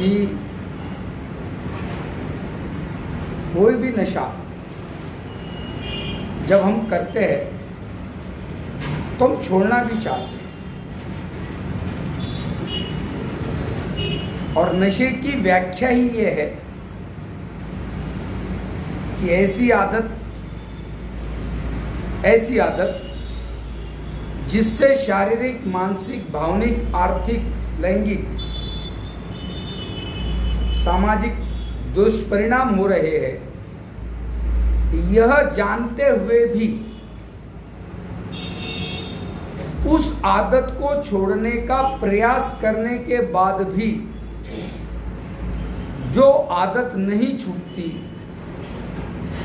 कि कोई भी नशा जब हम करते हैं तो हम छोड़ना भी चाहते हैं, और नशे की व्याख्या ही ये है कि ऐसी आदत जिससे शारीरिक, मानसिक, भावनिक, आर्थिक, लैंगिक, सामाजिक दुष्परिणाम हो रहे हैं, यह जानते हुए भी उस आदत को छोड़ने का प्रयास करने के बाद भी जो आदत नहीं छूटती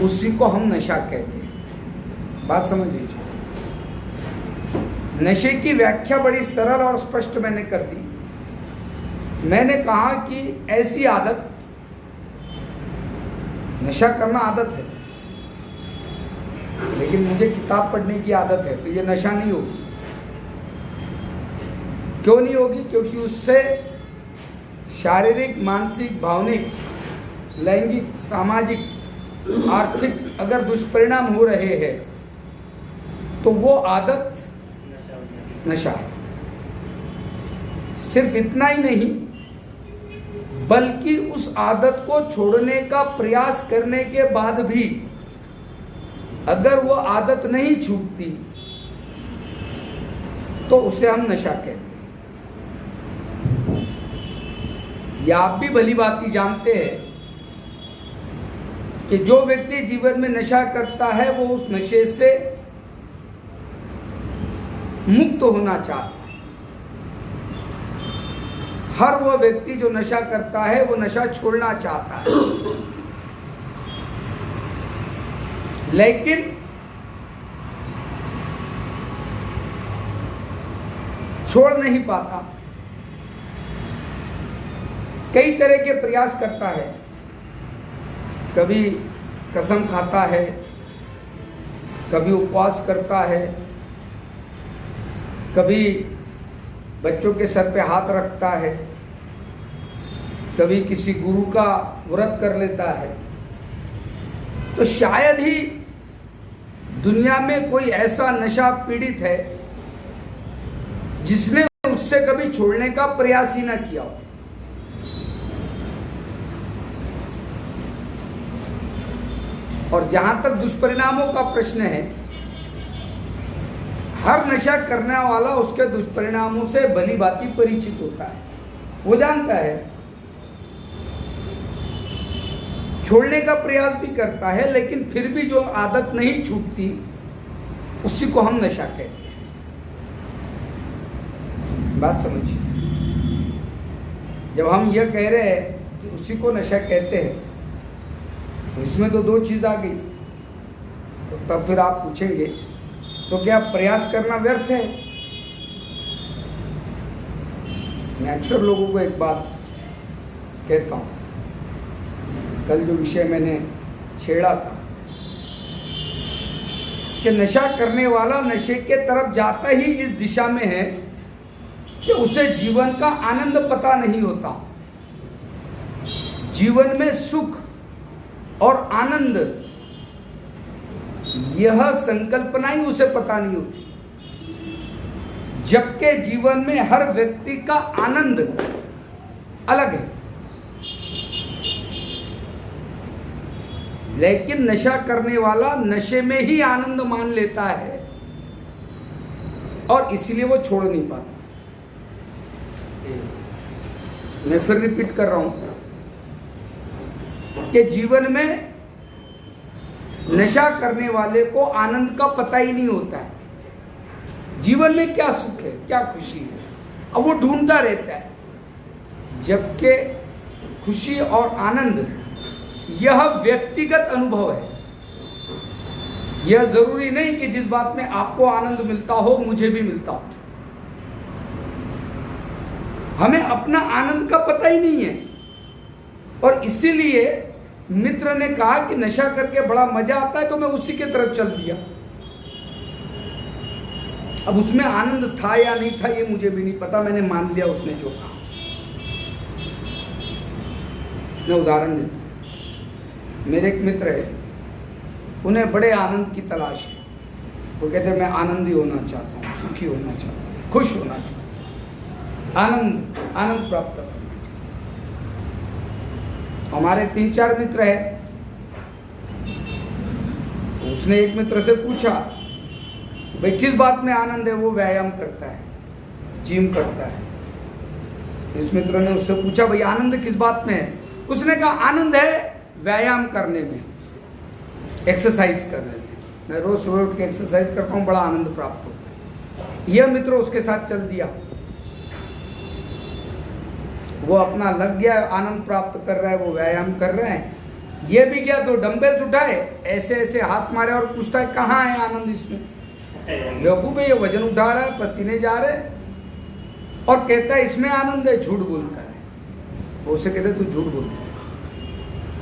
उसी को हम नशा कहते हैं। बात समझ लीजिए। नशे की व्याख्या बड़ी सरल और स्पष्ट मैंने कर दी। मैंने कहा कि ऐसी आदत, नशा करना आदत है, लेकिन मुझे किताब पढ़ने की आदत है, तो ये नशा नहीं होगी। क्यों नहीं होगी? क्योंकि उससे शारीरिक, मानसिक, भावनिक, लैंगिक, सामाजिक, आर्थिक अगर दुष्परिणाम हो रहे हैं तो वो आदत नशा है। सिर्फ इतना ही नहीं, बल्कि उस आदत को छोड़ने का प्रयास करने के बाद भी अगर वो आदत नहीं छूटती तो उसे हम नशा कहते हैं। या आप भी भली भांति जानते हैं कि जो व्यक्ति जीवन में नशा करता है वो उस नशे से मुक्त होना चाहता है। हर वो व्यक्ति जो नशा करता है वो नशा छोड़ना चाहता है, लेकिन छोड़ नहीं पाता। कई तरह के प्रयास करता है। कभी कसम खाता है, कभी उपवास करता है, कभी बच्चों के सर पे हाथ रखता है, कभी किसी गुरु का व्रत कर लेता है। तो शायद ही दुनिया में कोई ऐसा नशा पीड़ित है जिसने उससे कभी छोड़ने का प्रयास ही ना किया हो। और जहां तक दुष्परिणामों का प्रश्न है, हर नशा करने वाला उसके दुष्परिणामों से भली भांति परिचित होता है। वो जानता है, छोड़ने का प्रयास भी करता है, लेकिन फिर भी जो आदत नहीं छूटती उसी को हम नशा कहते हैं। बात समझिए। जब हम यह कह रहे हैं कि उसी को नशा कहते हैं, तो इसमें तो दो चीज आ गई। तो तब फिर आप पूछेंगे तो क्या प्रयास करना व्यर्थ है? मैं अक्सर लोगों को एक बात कहता हूं। कल जो विषय मैंने छेड़ा था कि नशा करने वाला नशे के तरफ जाता ही इस दिशा में है कि उसे जीवन का आनंद पता नहीं होता। जीवन में सुख और आनंद, यह संकल्पना ही उसे पता नहीं होती। जबकि जीवन में हर व्यक्ति का आनंद अलग है, लेकिन नशा करने वाला नशे में ही आनंद मान लेता है और इसलिए वो छोड़ नहीं पाता। मैं फिर रिपीट कर रहा हूं कि जीवन में नशा करने वाले को आनंद का पता ही नहीं होता है। जीवन में क्या सुख है, क्या खुशी है, अब वो ढूंढता रहता है। जबकि खुशी और आनंद यह व्यक्तिगत अनुभव है। यह जरूरी नहीं कि जिस बात में आपको आनंद मिलता हो मुझे भी मिलता हो। हमें अपना आनंद का पता ही नहीं है, और इसीलिए मित्र ने कहा कि नशा करके बड़ा मजा आता है, तो मैं उसी के तरफ चल दिया। अब उसमें आनंद था या नहीं था ये मुझे भी नहीं पता, मैंने मान लिया उसने जो कहा। मैं उदाहरण देता हूँ। मेरे एक मित्र है, उन्हें बड़े आनंद की तलाश है। वो कहते हैं मैं आनंदी होना चाहता हूँ, सुखी होना चाहता हूँ, खुश होना चाहता हूँ, आनंद प्राप्त करना चाहता हूँ। हमारे 3-4 मित्र है। तो उसने एक मित्र से पूछा भाई किस बात में आनंद है? वो व्यायाम करता है, जिम करता है। इस मित्र ने उससे पूछा भाई आनंद किस बात में है? उसने कहा आनंद है व्यायाम करने में, एक्सरसाइज करने में। मैं रोज सुबह उठ के एक्सरसाइज करता हूँ, बड़ा आनंद प्राप्त होता है। यह मित्र उसके साथ चल दिया, वो अपना लग गया, आनंद प्राप्त कर रहा है, वो व्यायाम कर रहे हैं। ये भी गया तो डंबल्स उठाए, ऐसे ऐसे हाथ मारे और पूछता है कहाँ है आनंद इसमें? बेवकूफ है, ये वजन उठा रहा है, पसीने जा रहे हैं और कहता है इसमें आनंद है। झूठ बोलता है। वो उसे कहते तू झूठ बोलता है,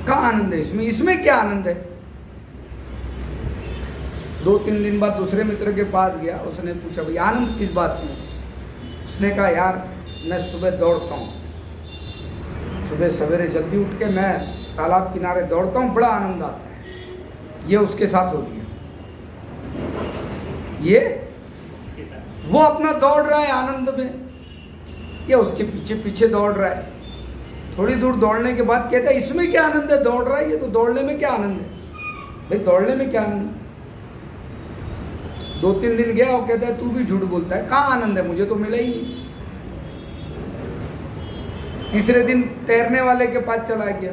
कहाँ आनंद है इसमें? इसमें क्या आनंद है? 2-3 दिन बाद दूसरे मित्र के पास गया, उसने पूछा भाई आनंद किस बात में? उसने कहा यार मैं सुबह दौड़ता हूँ, सुबह सवेरे जल्दी उठ के मैं तालाब किनारे दौड़ता हूँ, बड़ा आनंद आता है। ये उसके साथ हो गया। ये वो अपना दौड़ रहा है आनंद में, या उसके पीछे पीछे दौड़ रहा है। थोड़ी दूर दौड़ने के बाद कहता है इसमें क्या आनंद है? दौड़ रहा है ये तो, दौड़ने में क्या आनंद है भाई? दौड़ने में क्या आनंद है? 2-3 दिन गया और कहता है तू भी झूठ बोलता है, कहाँ आनंद है? मुझे तो मिला ही नहीं। तीसरे दिन तैरने वाले के पास चला गया,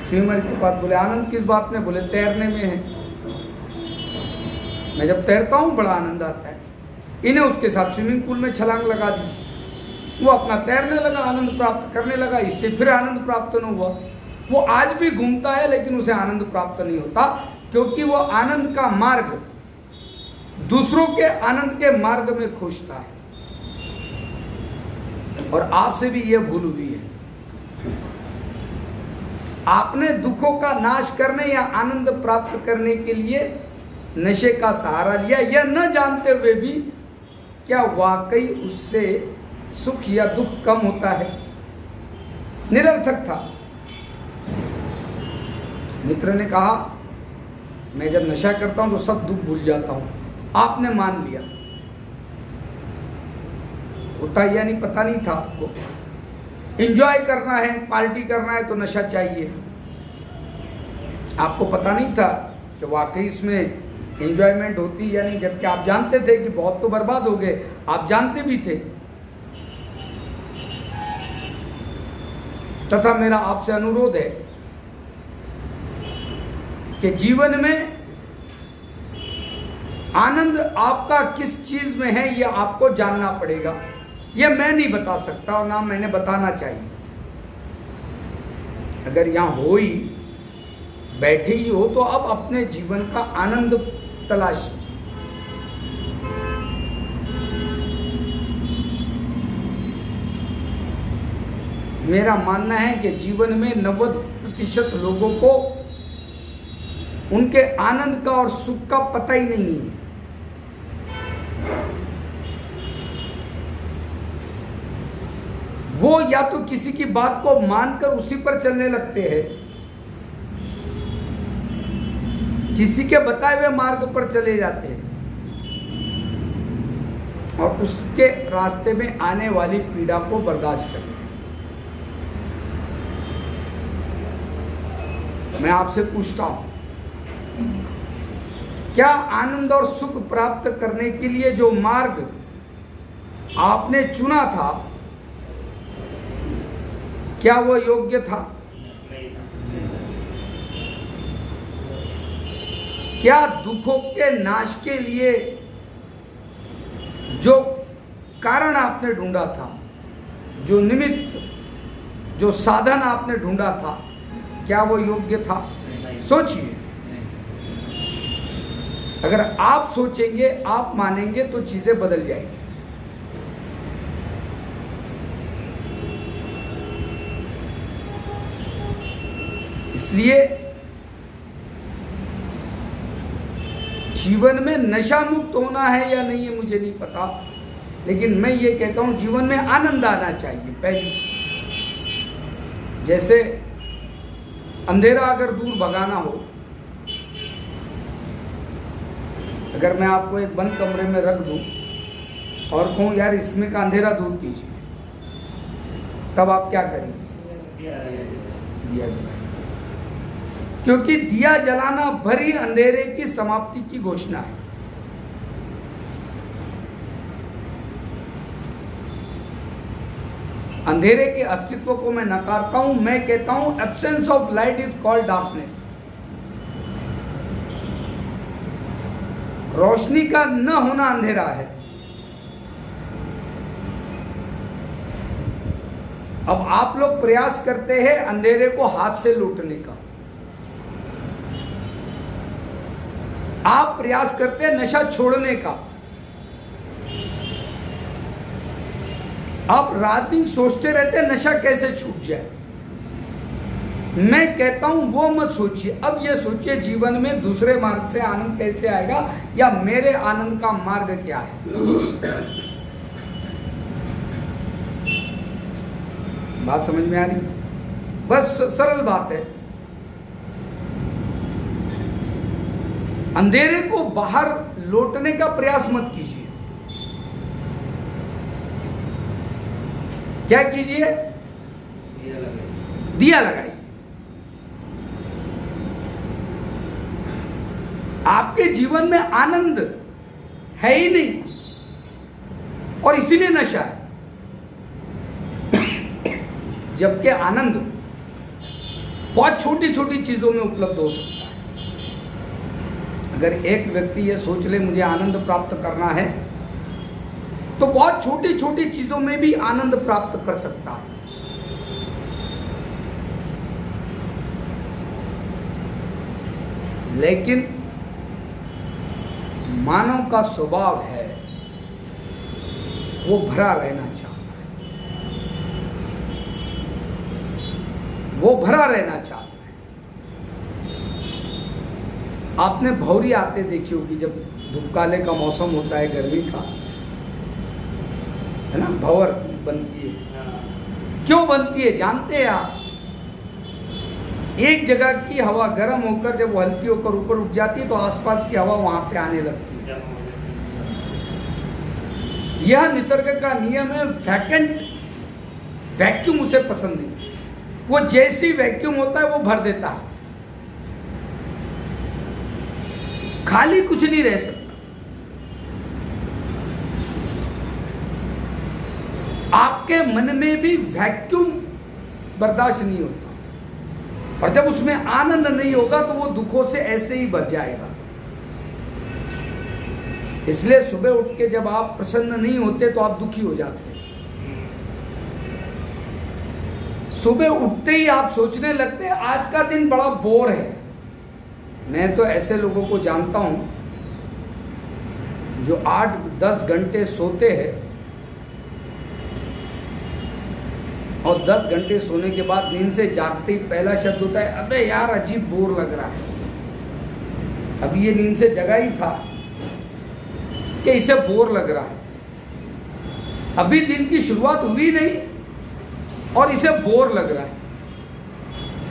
स्विमर के पास। बोले आनंद किस बात में? बोले तैरने में है, मैं जब तैरता हूँ बड़ा आनंद आता है। इन्हें उसके साथ स्विमिंग पूल में छलांग लगा दी, वो अपना तैरने लगा, आनंद प्राप्त करने लगा। इससे फिर आनंद प्राप्त न हुआ। वो आज भी घूमता है लेकिन उसे आनंद प्राप्त नहीं होता, क्योंकि वो आनंद का मार्ग, दूसरों के आनंद के मार्ग में खोजता है। और आपसे भी यह भूल हुई है। आपने दुखों का नाश करने या आनंद प्राप्त करने के लिए नशे का सहारा लिया, यह न जानते हुए भी क्या वाकई उससे सुख या दुख कम होता है? निरर्थक था। मित्र ने कहा मैं जब नशा करता हूं तो सब दुख भूल जाता हूं। आपने मान लिया, होता या नहीं पता नहीं था आपको। एंजॉय करना है, पार्टी करना है तो नशा चाहिए। आपको पता नहीं था कि वाकई इसमें एंजॉयमेंट होती या नहीं, जबकि आप जानते थे कि बहुत तो बर्बाद हो गए, आप जानते भी थे। तथा मेरा आपसे अनुरोध है कि जीवन में आनंद आपका किस चीज में है यह आपको जानना पड़ेगा। यह मैं नहीं बता सकता और ना मैंने बताना चाहिए। अगर यहां हो ही, बैठे ही हो तो अब अपने जीवन का आनंद तलाश। मेरा मानना है कि जीवन में 90% लोगों को उनके आनंद का और सुख का पता ही नहीं है। वो या तो किसी की बात को मानकर उसी पर चलने लगते हैं, किसी के बताए हुए मार्ग पर चले जाते हैं और उसके रास्ते में आने वाली पीड़ा को बर्दाश्त करते हैं। मैं आपसे पूछता हूं, क्या आनंद और सुख प्राप्त करने के लिए जो मार्ग आपने चुना था, क्या वो योग्य था? क्या दुखों के नाश के लिए जो कारण आपने ढूंढा था, जो निमित्त, जो साधन आपने ढूंढा था, क्या वो योग्य था? सोचिए। अगर आप सोचेंगे, आप मानेंगे तो चीजें बदल जाएंगी। इसलिए जीवन में नशा मुक्त होना है या नहीं है मुझे नहीं पता, लेकिन मैं ये कहता हूं जीवन में आनंद आना चाहिए। पहली चीज, जैसे अंधेरा अगर दूर भगाना हो, अगर मैं आपको एक बंद कमरे में रख दूं और कहूं यार इसमें का अंधेरा दूर कीजिए, तब आप क्या करेंगे? दिया जलाएं, क्योंकि दिया जलाना भरी अंधेरे की समाप्ति की घोषणा है। अंधेरे के अस्तित्व को मैं नकारता हूं, मैं कहता हूं absence of light is called darkness. रोशनी का न होना अंधेरा है। अब आप लोग प्रयास करते हैं अंधेरे को हाथ से लूटने का, आप प्रयास करते हैं नशा छोड़ने का। आप रात दिन सोचते रहते हैं नशा कैसे छूट जाए। मैं कहता हूं वो मत सोचिए, अब ये सोचिए जीवन में दूसरे मार्ग से आनंद कैसे आएगा, या मेरे आनंद का मार्ग क्या है। बात समझ में आ रही? बस सरल बात है। अंधेरे को बाहर लौटने का प्रयास मत कीजिए। क्या कीजिए? दिया लगाइए। आपके जीवन में आनंद है ही नहीं, और इसीलिए नशा है। जबकि आनंद बहुत छोटी छोटी चीजों में उपलब्ध हो सकता है। अगर एक व्यक्ति ये सोच ले मुझे आनंद प्राप्त करना है, तो बहुत छोटी छोटी चीजों में भी आनंद प्राप्त कर सकता है। लेकिन मानव का स्वभाव है वो भरा रहना चाहता है, वो भरा रहना चाहता है। आपने भौरी आते देखी होगी, जब धूपकाले का मौसम होता है, गर्मी का, है ना, भंवर बनती है। क्यों बनती है जानते हैं आप? एक जगह की हवा गर्म होकर जब वो हल्की होकर ऊपर उठ जाती है तो आसपास की हवा वहां पे आने लगती है। यह निसर्ग का नियम है। वैक्यूम उसे पसंद नहीं। वो जैसी वैक्यूम होता है वो भर देता है, खाली कुछ नहीं रह सकता। आपके मन में भी वैक्यूम बर्दाश्त नहीं होता, और जब उसमें आनंद नहीं होगा तो वो दुखों से ऐसे ही भर जाएगा। इसलिए सुबह उठ के जब आप प्रसन्न नहीं होते तो आप दुखी हो जाते हैं। सुबह उठते ही आप सोचने लगते हैं आज का दिन बड़ा बोर है। मैं तो ऐसे लोगों को जानता हूं जो 8-10 घंटे सोते हैं और 10 घंटे सोने के बाद नींद से जागते ही पहला शब्द होता है अबे यार अजीब बोर लग रहा है। अभी ये नींद से जगा ही था कि इसे बोर लग रहा है। अभी दिन की शुरुआत हुई नहीं और इसे बोर लग रहा है।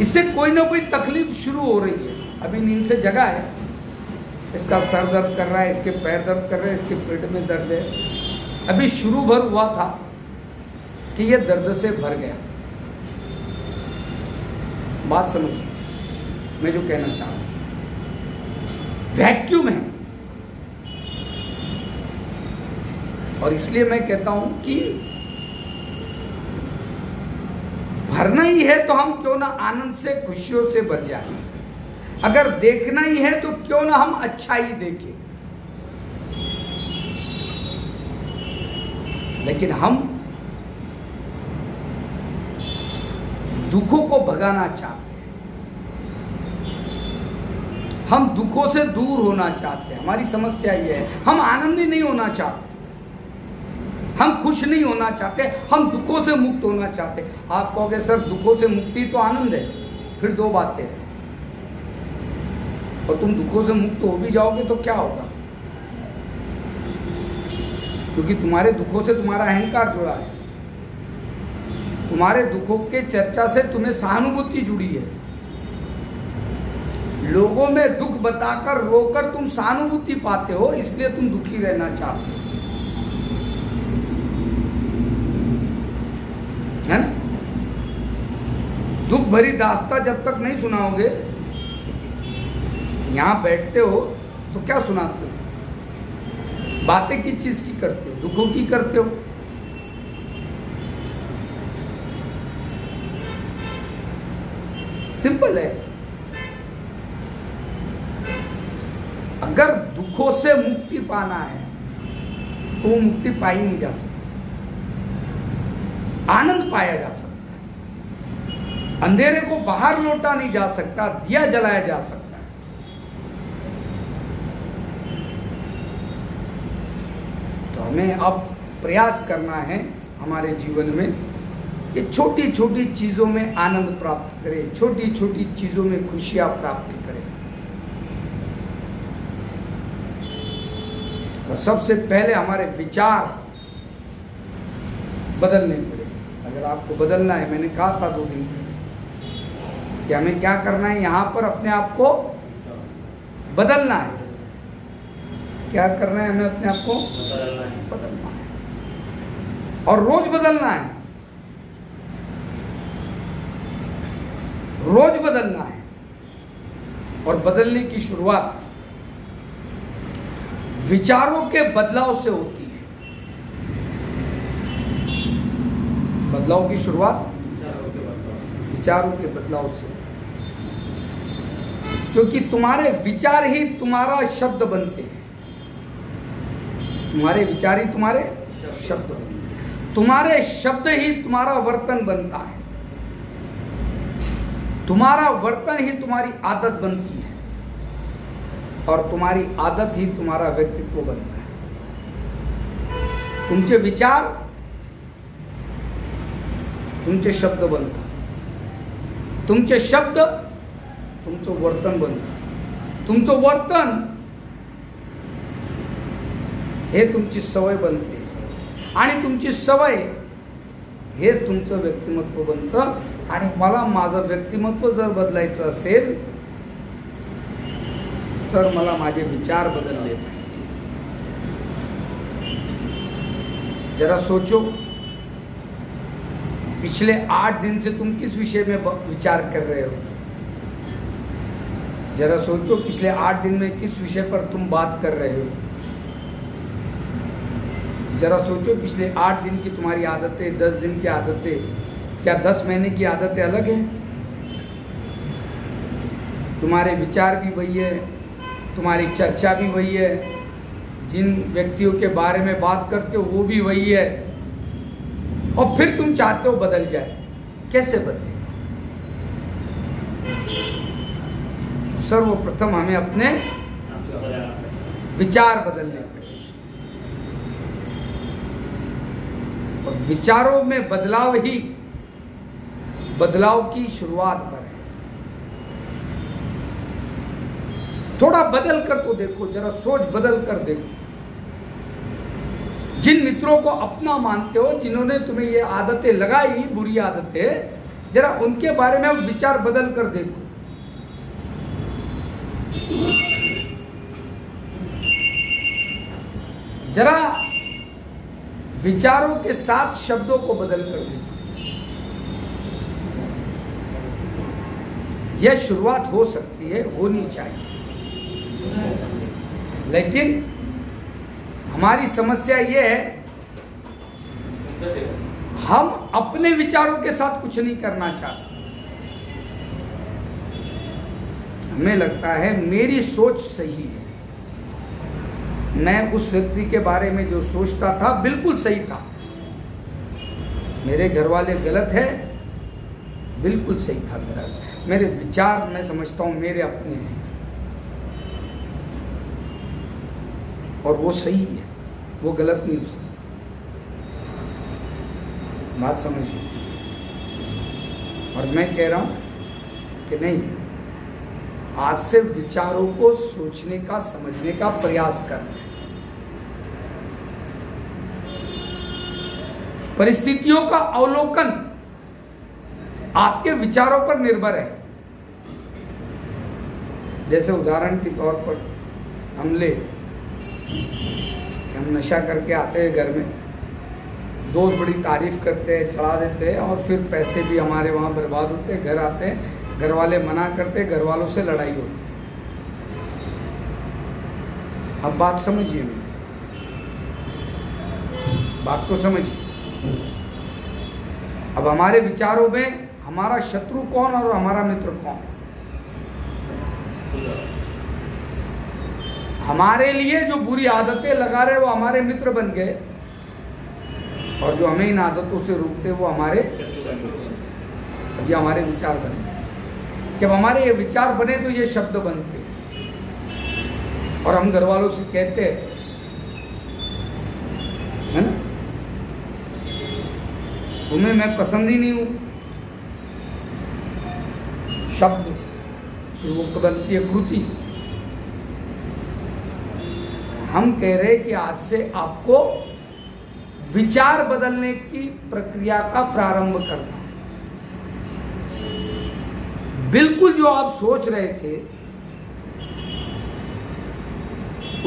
इससे कोई ना कोई तकलीफ शुरू हो रही है। अभी नींद से जगा है, इसका सर दर्द कर रहा है, इसके पैर दर्द कर रहे हैं, इसके पेट में दर्द है। अभी शुरू भर हुआ था कि ये दर्द से भर गया। बात समझिए मैं जो कहना चाह रहा हूं, वैक्यूम है। और इसलिए मैं कहता हूं कि भरना ही है तो हम क्यों ना आनंद से खुशियों से भर जाए। अगर देखना ही है तो क्यों ना हम अच्छा ही देखें। लेकिन हम दुखों को भगाना चाहते हैं, हम दुखों से दूर होना चाहते हैं। हमारी समस्या यह है, हम आनंदी नहीं होना चाहते, हम खुश नहीं होना चाहते, हम दुखों से मुक्त होना चाहते। आप कहोगे सर दुखों से मुक्ति तो आनंद है, फिर दो बातें हैं। और तुम दुखों से मुक्त हो भी जाओगे तो क्या होगा? क्योंकि तुम्हारे दुखों से तुम्हारा अहंकार जुड़ा है, तुम्हारे दुखों के चर्चा से तुम्हें सहानुभूति जुड़ी है। लोगों में दुख बताकर रोकर तुम सहानुभूति पाते हो, इसलिए तुम दुखी रहना चाहते हो, है ना? दुख भरी दास्तां जब तक नहीं सुनाओगे, यहां बैठते हो तो क्या सुनाते हो? बातें किस चीज की करते हो? दुखों की करते हो। सिंपल है। अगर दुखों से मुक्ति पाना है तो वो मुक्ति पाई नहीं जा सकती, आनंद पाया जा सकता है। अंधेरे को बाहर लौटा नहीं जा सकता, दिया जलाया जा सकता है। तो हमें अब प्रयास करना है हमारे जीवन में कि छोटी छोटी चीजों में आनंद प्राप्त करें, छोटी छोटी चीजों में खुशियां प्राप्त करें। और सबसे पहले हमारे विचार बदलने पड़े। अगर आपको बदलना है, मैंने कहा था 2 दिन पहले कि हमें क्या करना है, यहां पर अपने आप को बदलना है। क्या करना है? हमें अपने आप को बदलना है और रोज बदलना है, रोज बदलना है। और बदलने की शुरुआत विचारों के बदलाव से होती है। बदलाव की शुरुआत विचारों के बदलाव से, क्योंकि तुम्हारे विचार ही तुम्हारा शब्द बनते हैं। तुम्हारे विचार ही तुम्हारे शब्द बनते हैं। तुम्हारे शब्द ही तुम्हारा वर्तन बनता है। तुम्हारा वर्तन ही तुम्हारी आदत बनती है और तुम्हारी आदत ही तुम्हारा व्यक्तित्व बनता है। तुमचे विचार तुमचे शब्द बनता, तुमचे शब्द तुमचं वर्तन बनतं, तुमचं वर्तन हे तुमची सवय बनते आणि तुमची सवय हेच तुमचं व्यक्तिमत्व बनतं। आणि मला माझं व्यक्तिमत्व जर बदलायचं असेल तर मला माझे विचार बदलले पाहिजे। जरा सोचो, पिछले 8 दिन से तुम किस विषय में विचार कर रहे हो? जरा सोचो, पिछले 8 दिन में किस विषय पर तुम बात कर रहे हो? जरा सोचो, पिछले 8 दिन की तुम्हारी आदतें, 10 दिन की आदतें, क्या 10 महीने की आदतें अलग हैं? तुम्हारे विचार भी वही है, तुम्हारी चर्चा भी वही है, जिन व्यक्तियों के बारे में बात करते हो वो भी वही है, और फिर तुम चाहते हो बदल जाए। कैसे बदले? सर्वप्रथम हमें अपने विचार बदलने पड़े और विचारों में बदलाव ही बदलाव की शुरुआत पर है। थोड़ा बदल कर तो देखो, जरा सोच बदल कर देखो। जिन मित्रों को अपना मानते हो, जिन्होंने तुम्हें ये आदतें लगाई, बुरी आदतें, जरा उनके बारे में विचार बदल कर देखो। जरा विचारों के साथ शब्दों को बदल कर देखो। यह शुरुआत हो सकती है, होनी चाहिए, लेकिन हमारी समस्या यह है, हम अपने विचारों के साथ कुछ नहीं करना चाहते। हमें लगता है मेरी सोच सही है, मैं उस व्यक्ति के बारे में जो सोचता था बिल्कुल सही था, मेरे घर वाले गलत है, बिल्कुल सही था मेरे विचार, मैं समझता हूं मेरे अपने हैं और वो सही है, वो गलत नहीं हो सकता। बात समझिए। और मैं कह रहा हूं कि नहीं, आज से विचारों को सोचने का, समझने का प्रयास करना है। परिस्थितियों का अवलोकन आपके विचारों पर निर्भर है। जैसे उदाहरण के तौर पर हम नशा करके आते हैं घर में, दोस्त बड़ी तारीफ करते हैं, चढ़ा देते हैं, और फिर पैसे भी हमारे वहाँ बर्बाद होते हैं। घर आते हैं, घर वाले मना करते हैं, घर वालों से लड़ाई होती है। अब बात समझिए, मेरी बात को समझिए। अब हमारे विचारों में हमारा शत्रु कौन और हमारा मित्र कौन? हमारे लिए जो बुरी आदतें लगा रहे वो हमारे मित्र बन गए, और जो हमें इन आदतों से रोकते वो हमारे ये हमारे विचार बने। जब हमारे ये विचार बने तो ये शब्द बनते, और हम घर वालों से कहते हैं, है ना, तुम्हें मैं पसंद ही नहीं हूं, शब्द फिर वो बनती है कृति। हम कह रहे हैं कि आज से आपको विचार बदलने की प्रक्रिया का प्रारंभ करना। बिल्कुल जो आप सोच रहे थे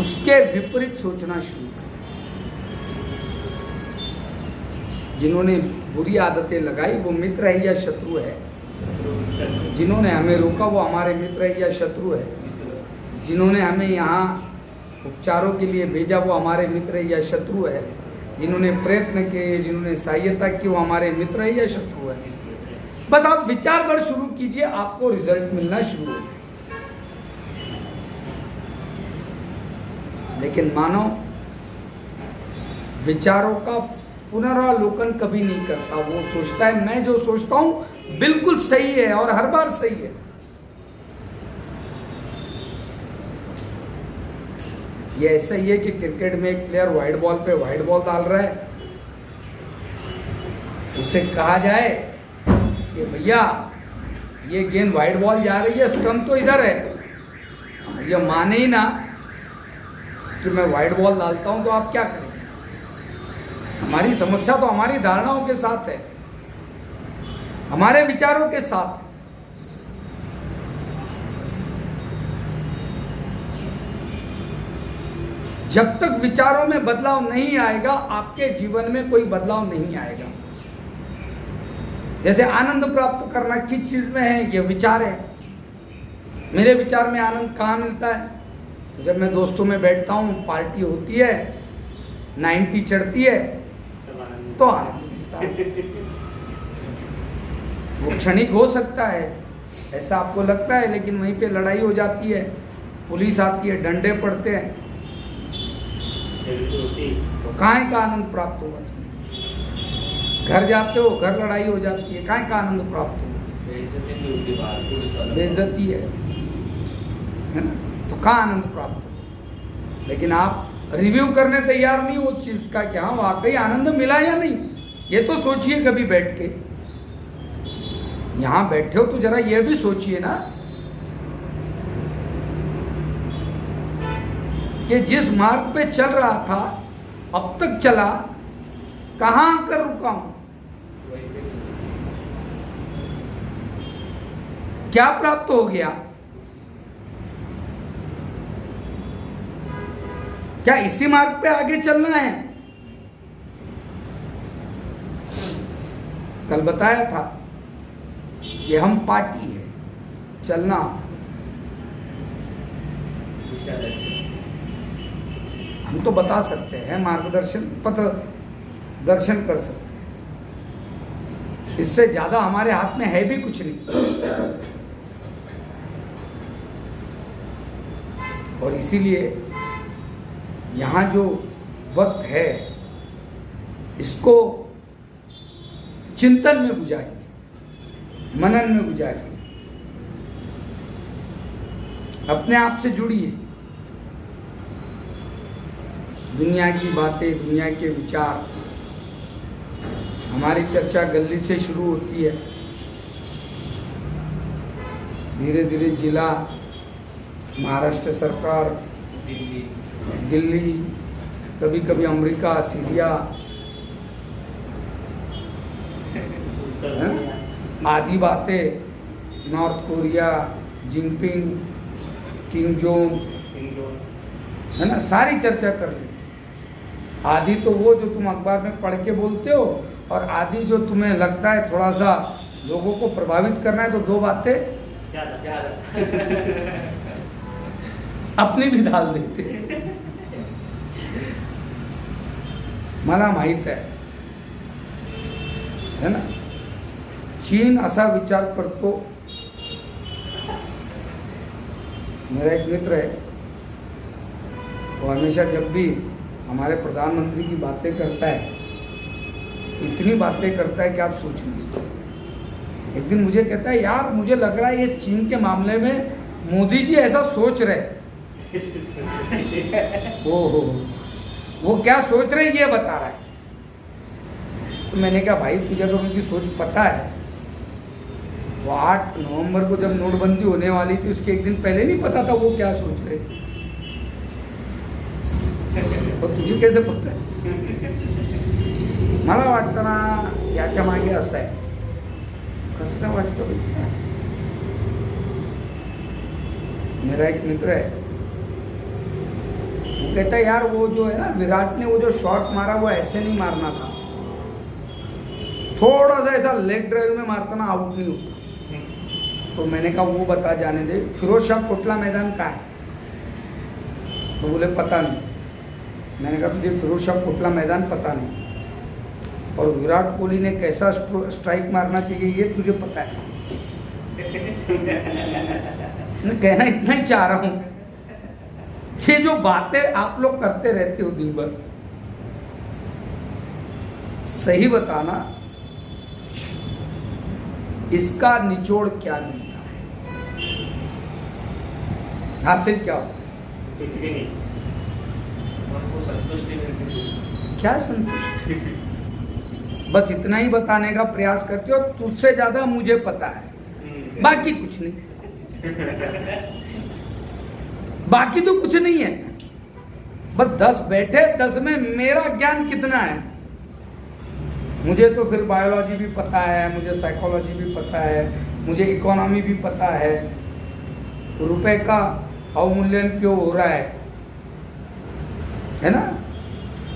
उसके विपरीत सोचना शुरू करें। जिन्होंने बुरी आदतें लगाई वो मित्र है या शत्रु है? जिन्होंने हमें रोका वो हमारे मित्र है या शत्रु है? जिन्होंने हमें यहाँ उपचारों के लिए भेजा वो हमारे मित्र है या शत्रु है? जिन्होंने प्रयत्न किए, जिन्होंने सहायता की, वो हमारे मित्र है या शत्रु है? बस आप विचार पर शुरू कीजिए, आपको रिजल्ट मिलना शुरू हो। लेकिन मानो विचारों का पुनरावलोकन कभी नहीं करता। वो सोचता है मैं जो सोचता हूं बिल्कुल सही है और हर बार सही है। ये ऐसा ही है कि क्रिकेट में एक प्लेयर व्हाइट बॉल पे व्हाइट बॉल डाल रहा है, उसे कहा जाए कि भैया ये गेंद व्हाइट बॉल जा रही है, स्टंप तो इधर है, ये माने ही ना कि मैं व्हाइट बॉल डालता हूं, तो आप क्या करें? हमारी समस्या तो हमारी धारणाओं के साथ है, हमारे विचारों के साथ है। जब तक विचारों में बदलाव नहीं आएगा आपके जीवन में कोई बदलाव नहीं आएगा। जैसे आनंद प्राप्त करना किस चीज में है? ये विचार है। मेरे विचार में आनंद कहाँ मिलता है? तो जब मैं दोस्तों में बैठता हूँ, पार्टी होती है, 90 चढ़ती है, तो आनंद मिलता है। वो क्षणिक हो सकता है, ऐसा आपको लगता है, लेकिन वहीं पे लड़ाई हो जाती है, पुलिस आती है, डंडे पड़ते हैं, तो कहाँ का आनंद प्राप्त होगा? घर जाते हो, घर लड़ाई हो जाती है, कहाँ का आनंद प्राप्त होगा? बेइज्जती है ना? तो कहाँ आनंद प्राप्त होगा? लेकिन आप रिव्यू करने तैयार नहीं हो उस चीज का कि हाँ वाकई आनंद मिला या नहीं। ये तो सोचिए कभी बैठ के, यहां बैठे हो तो जरा ये भी सोचिए ना कि जिस मार्ग पे चल रहा था अब तक चला, कहां आकर रुका हूं? क्या प्राप्त हो गया? क्या इसी मार्ग पे आगे चलना है? कल बताया था कि हम पार्टी है, चलना हम तो बता सकते हैं, मार्गदर्शन पथ दर्शन कर सकते हैं, इससे ज्यादा हमारे हाथ में है भी कुछ नहीं। और इसीलिए यहाँ जो वक्त है इसको चिंतन में गुजारिए, मनन में गुजारिए, अपने आप से जुड़िए। दुनिया की बातें, दुनिया के विचार, हमारी चर्चा गली से शुरू होती है, धीरे धीरे जिला, महाराष्ट्र सरकार, दिल्ली, कभी कभी अमेरिका, सीरिया, आदि बातें, north Korea, Jinping, king zone, है ना, सारी चर्चा कर लेते। आधी तो वो जो तुम अखबार में पढ़ के बोलते हो, और आधी जो तुम्हें लगता है थोड़ा सा लोगों को प्रभावित करना है, तो दो बातें अपनी भी डाल देते। मला माहित है ना, चीन असा विचार करतो। मेरा एक मित्र है, वो हमेशा जब भी हमारे प्रधानमंत्री की बातें करता है, इतनी बातें करता है कि आप सोच नहीं सकते। एक दिन मुझे कहता है, यार मुझे लग रहा है ये चीन के मामले में मोदी जी ऐसा सोच रहे। ओहो, वो क्या सोच रहे ये बता रहा है। तो मैंने कहा, भाई तुझे अगर उनकी सोच पता है, वो 8 नवंबर को जब नोटबंदी होने वाली थी उसके एक दिन पहले नहीं पता था वो क्या सोच रहे थे? और तुझे कैसे पता है? मला वाटतं ना याच्या मागे असं आहे. कसं काय वाटतं भाई? मेरा एक मित्र है, वो कहता है यार वो जो है ना विराट ने वो जो शॉट मारा वो ऐसे नहीं मारना था, थोड़ा सा ऐसा लेग ड्राइव में मारता ना आउट नहीं होता। तो मैंने कहा वो बता जाने दे, फिरोज शाह कोटला मैदान का है? तो बोले पता नहीं। मैंने कहा तुझे फिरोज शाह कोटला मैदान पता नहीं, और विराट कोहली ने कैसा स्ट्राइक मारना चाहिए ये तुझे पता है? मैं कहना इतना ही चाह रहा हूं, ये जो बातें आप लोग करते रहते हो दिन भर, सही बताना इसका निचोड़ क्या मिलता है, हासिल क्या होता है? कुछ भी नहीं, उनको संतुष्टि मिलती। क्या संतुष्टि? बस इतना ही बताने का प्रयास करते हो, तुझसे ज्यादा मुझे पता है, बाकी कुछ नहीं। बाकी तो कुछ नहीं है, बस 10 बैठे 10 में मेरा ज्ञान कितना है? मुझे तो फिर बायोलॉजी भी पता है, मुझे साइकोलॉजी भी पता है, मुझे इकोनॉमी भी पता है, रुपए का अवमूल्यन क्यों हो रहा है ना,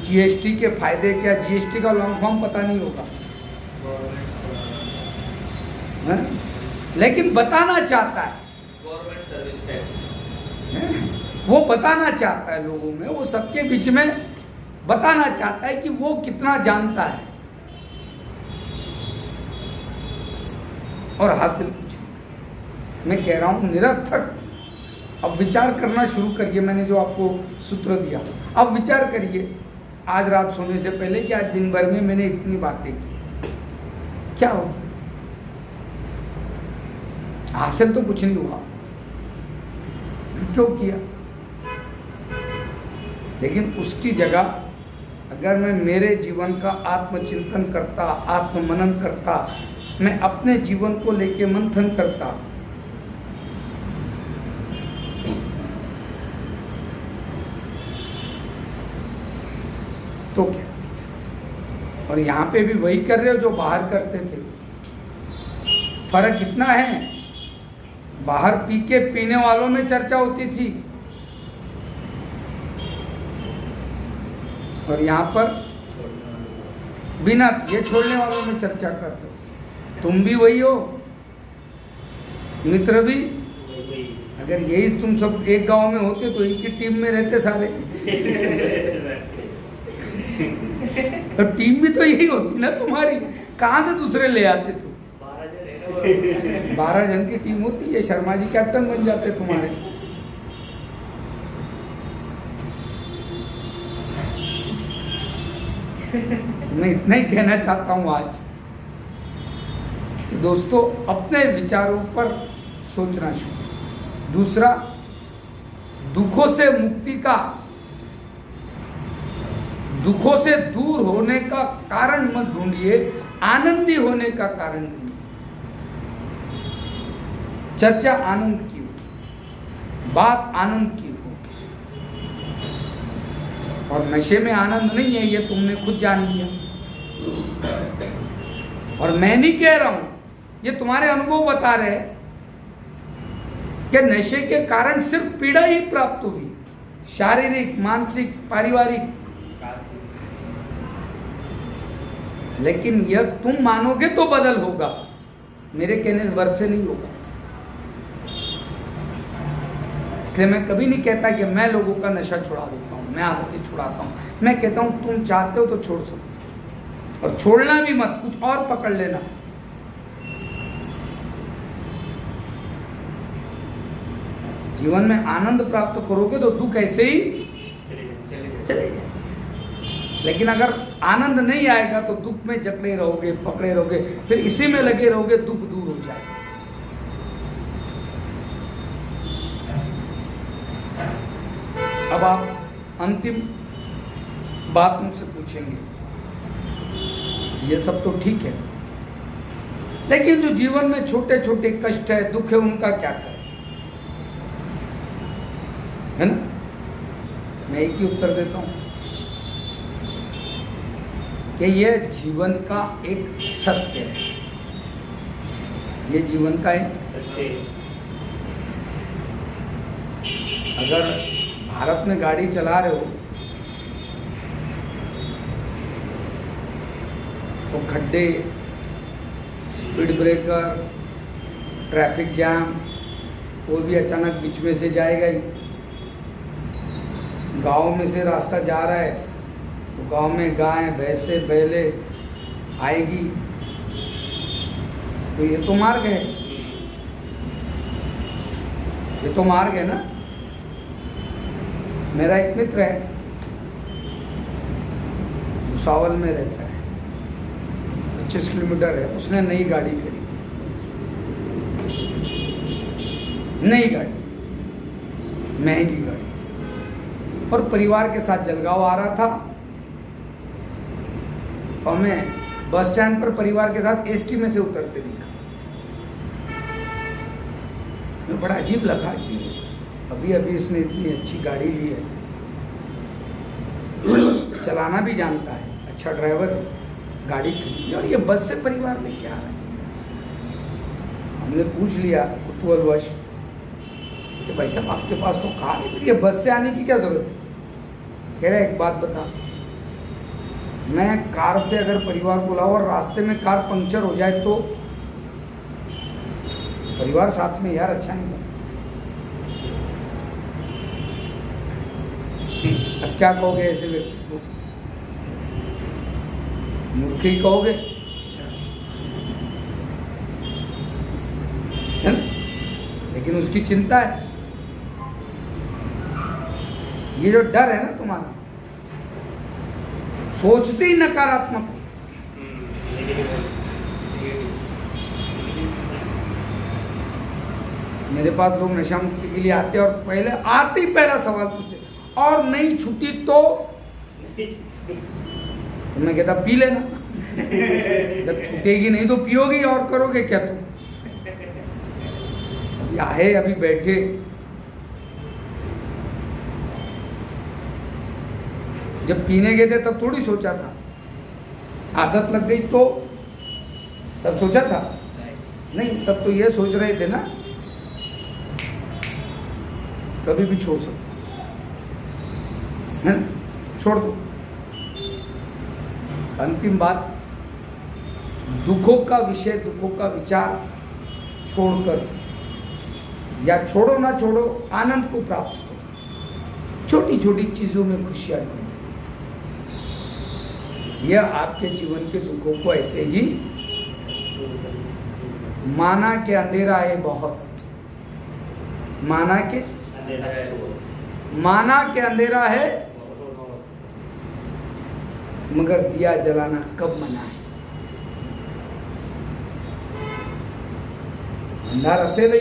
जीएसटी के फायदे क्या, जीएसटी का लॉन्ग फॉर्म पता नहीं होगा, है? लेकिन बताना चाहता है, गवर्नमेंट सर्विस टैक्स, वो बताना चाहता है लोगों में, वो सबके बीच में बताना चाहता है कि वो कितना जानता है, और हासिल कुछ नहीं। मैं कह रहा हूं निरर्थक। अब विचार करना शुरू करिए, मैंने जो आपको सूत्र दिया, अब विचार करिए आज रात सोने से पहले कि आज दिन भर में मैंने इतनी बातें की, क्या हो? हासिल तो कुछ नहीं हुआ, क्यों किया? लेकिन उसकी जगह अगर मैं मेरे जीवन का आत्मचिंतन करता, आत्ममनन करता, मैं अपने जीवन को लेके मंथन करता, तो क्या? और यहां पे भी वही कर रहे हो जो बाहर करते थे। फर्क इतना है, बाहर पी के पीने वालों में चर्चा होती थी, और यहां पर बिना ये छोड़ने वालों में चर्चा करते हो। तुम भी वही हो, मित्र भी। अगर यही तुम सब एक गांव में होते तो एक ही टीम में रहते सारे। तो टीम भी तो यही होती ना तुम्हारी, कहां से दूसरे ले आते तुम? 12 जन की टीम होती है, शर्मा जी कैप्टन बन जाते तुम्हारे। मैं इतना ही कहना चाहता हूं आज कि दोस्तों अपने विचारों पर सोचना शुरू। दूसरा, दुखों से मुक्ति का, दुखों से दूर होने का कारण मत ढूंढिए, आनंदी होने का कारण ढूंढिए। चर्चा आनंद की हो, बात आनंद की हो, और नशे में आनंद नहीं है, ये तुमने खुद जान लिया। और मैं नहीं कह रहा हूं, ये तुम्हारे अनुभव बता रहे हैं कि कि नशे के कारण सिर्फ पीड़ा ही प्राप्त हुई, शारीरिक, मानसिक, पारिवारिक। लेकिन यह तुम मानोगे तो बदल होगा, मेरे कहने भर से नहीं होगा। इसलिए मैं कभी नहीं कहता कि मैं लोगों का नशा छुड़ा देता हूं, मैं आदतें छुड़ाता हूं। मैं कहता हूं तुम चाहते हो तो छोड़ सकते हो, और छोड़ना भी मत, कुछ और पकड़ लेना। जीवन में आनंद प्राप्त करोगे तो दुख ऐसे ही चले जाए। लेकिन अगर आनंद नहीं आएगा तो दुख में जकड़े रहोगे, पकड़े रहोगे, फिर इसी में लगे रहोगे, दुख दूर हो जाएगा। अब आप अंतिम बात मुझसे पूछेंगे, ये सब तो ठीक है, लेकिन जो जीवन में छोटे छोटे कष्ट है, दुख है, उनका क्या करें, है ना? मैं एक ही उत्तर देता हूं कि यह जीवन का एक सत्य है। ये जीवन का एक सत्य है। अगर भारत में गाड़ी चला रहे हो तो खड्डे, स्पीड ब्रेकर, ट्रैफिक जाम, कोई भी अचानक बीच में से जाएगा ही। गांव में से रास्ता जा रहा है तो गांव में गाय, भैंसे, बैले आएगी, तो ये तो मार्ग है, ये तो मार्ग है ना। मेरा एक मित्र है, भुसावल में रहता है, 25 किलोमीटर है, उसने नई गाड़ी खरीदी, नई गाड़ी, महंगी गाड़ी, और परिवार के साथ जलगांव आ रहा था, और मैं बस स्टैंड पर परिवार के साथ एसटी में से उतरते दिखा। मैं बड़ा अजीब लगा कि अभी अभी इसने इतनी अच्छी गाड़ी ली है, चलाना भी जानता है, अच्छा ड्राइवर है, गाड़ी खरीदी, और ये बस से परिवार में क्या है। हमने पूछ लिया कुतूहलवश कि भाई साहब आपके पास तो कार है, ये बस से आने की क्या जरूरत है? कह रहा एक बात बता, मैं कार से अगर परिवार को लाऊं और रास्ते में कार पंक्चर हो जाए तो परिवार साथ में, यार अच्छा नहीं लगता। अब क्या कहोगे ऐसे व्यक्ति को? मूर्ख ही कहोगे, है ना? लेकिन उसकी चिंता है, ये जो डर है ना तुम्हारा, सोचते ही नकारात्मक। मेरे पास लोग नशा मुक्ति के लिए आते हैं और पहले आते ही पहला सवाल पूछते, और नहीं छुट्टी तो मैं कहता पी लेना। जब छूटेगी नहीं तो पियोगी, और करोगे क्या तुम? अभी आए, अभी बैठे, जब पीने गए थे तब थोड़ी सोचा था, आदत लग गई तो तब सोचा था नहीं, तब तो ये सोच रहे थे ना कभी भी छोड़ सकते हैं, छोड़ दो। अंतिम बात, दुखों का विषय, दुखों का विचार छोड़कर, या छोड़ो ना छोड़ो, आनंद को प्राप्त करो, छोटी छोटी चीजों में खुशियां ढूंढो। यह आपके जीवन के दुखों को ऐसे ही माना के अंधेरा है बहुत, माना के अंधेरा है, मगर दिया जलाना कब मना है। अंधार असेल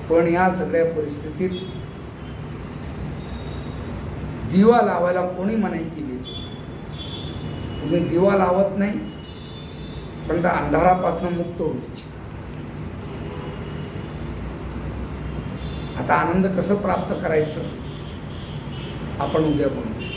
पण या सगळ्या परिस्थितीत दिवा लावायला कोणी मनाई केली? तुम्ही दिवा लावत नाही, पण त्या अंधारापासून मुक्त व्हायची। आता आनंद कसं प्राप्त करायचं आपण उद्या बोलू।